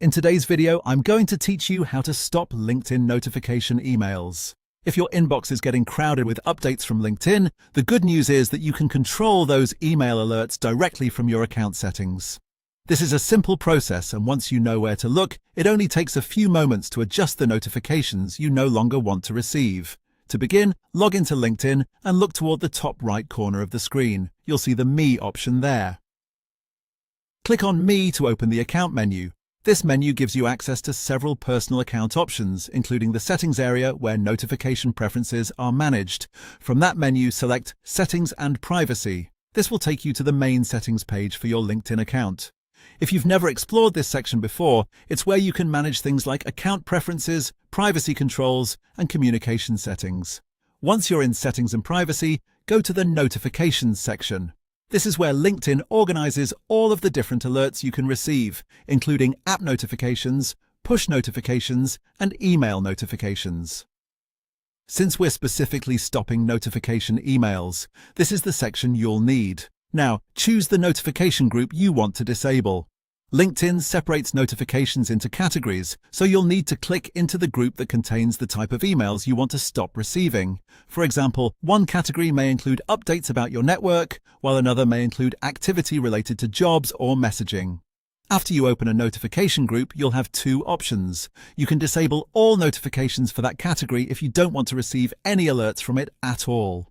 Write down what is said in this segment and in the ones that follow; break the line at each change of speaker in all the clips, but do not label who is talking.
In today's video, I'm going to teach you how to stop LinkedIn notification emails. If your inbox is getting crowded with updates from LinkedIn, the good news is that you can control those email alerts directly from your account settings. This is a simple process, and once you know where to look, it only takes a few moments to adjust the notifications you no longer want to receive. To begin, log into LinkedIn and look toward the top right corner of the screen. You'll see the Me option there. Click on Me to open the account menu. This menu gives you access to several personal account options, including the settings area where notification preferences are managed. From that menu, select Settings and Privacy. This will take you to the main settings page for your LinkedIn account. If you've never explored this section before, it's where you can manage things like account preferences, privacy controls, and communication settings. Once you're in Settings and Privacy, go to the Notifications section. This is where LinkedIn organizes all of the different alerts you can receive, including app notifications, push notifications, and email notifications. Since we're specifically stopping notification emails, this is the section you'll need. Now, choose the notification group you want to disable. LinkedIn separates notifications into categories, so you'll need to click into the group that contains the type of emails you want to stop receiving. For example, one category may include updates about your network, while another may include activity related to jobs or messaging. After you open a notification group, you'll have two options. You can disable all notifications for that category if you don't want to receive any alerts from it at all.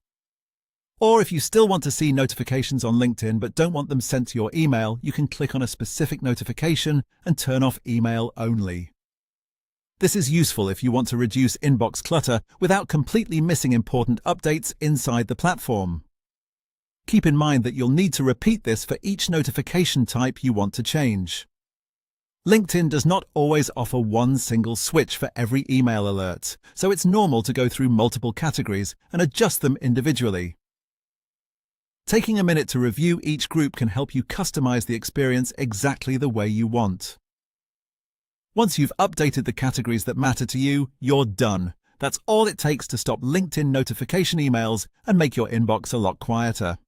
Or if you still want to see notifications on LinkedIn but don't want them sent to your email, you can click on a specific notification and turn off email only. This is useful if you want to reduce inbox clutter without completely missing important updates inside the platform. Keep in mind that you'll need to repeat this for each notification type you want to change. LinkedIn does not always offer one single switch for every email alert, so it's normal to go through multiple categories and adjust them individually. Taking a minute to review each group can help you customize the experience exactly the way you want. Once you've updated the categories that matter to you, you're done. That's all it takes to stop LinkedIn notification emails and make your inbox a lot quieter.